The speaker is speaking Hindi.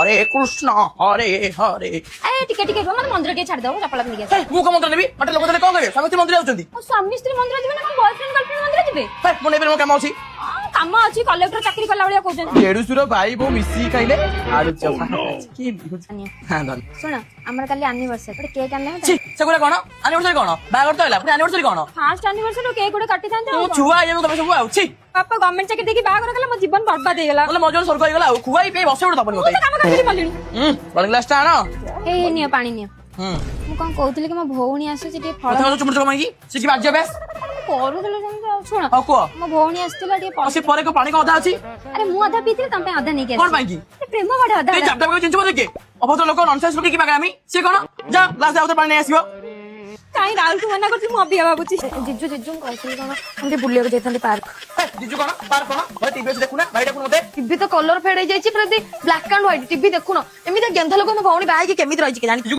हरे हरे ए टिके टिके मत मंदिर के छाड़ दो चपला पिन के मु को मंदिर नेबी मटे लोक कोन करे स्वामी मंदिर जाउछंती स्वामी स्त्री मंदिर जिबे ना बॉयफ्रेंड गर्लफ्रेंड मंदिर जिबे मु नेबे मो काम अछि काम अछि कलेक्टर चाकरी करला बलिया कहउछन एडुसुर भाई बो मिसी खाइले आलू चपा की हां धन सुन हमर काली एनिवर्सरी केक आनले छी सेगुरा कोन एनिवर्सरी कोन बागर तो हैला एनिवर्सरी कोन फर्स्ट एनिवर्सरी केक गोटे काटी थांते तू छुआ ये तमे सब आउ छी पापा गवर्नमेंट चाकरी देखि बागर कला मो जीवन बर्बाद हे गेला बोले मजोर स्वर्ग हो गेला खुआई पे बसे उड़ दबनी होतै काम कर पलिनी बड़ ग्लास टा आनो ए नियो पानी नियो मु कोन कहउतले कि मो भौणी आसे जे फळ कथा चुमुच मागी से की बाज्य बेस करूतले जंग सुन हां को मो भौणी आस्तिला टे से परे को पानी को आधा अछि अरे मु आधा पीथिल तम पे आधा नहीं के कोन पाई की प्रेम बडे आधा ए जब को चिंचो देखे अभद्र लोक नॉनसेंस लोक की बागामी से कोन जा ग्लास आउते पानी आसीबो काई राहुल तू मना करती मु अभी बाबूची जिज्जू जिज्जू कहती कोन हम बुलिया को जेतंती पार्क जिज्जू कोन पार्क कोन भाई टीवी से देखुना भाई देखुन मते टीवी तो कलर फेड जाई छी प्रति ब्लैक एंड व्हाइट टीवी देखुनो एमिते गेंधा लोक म भौणी बाई के केमित रही छी के जानी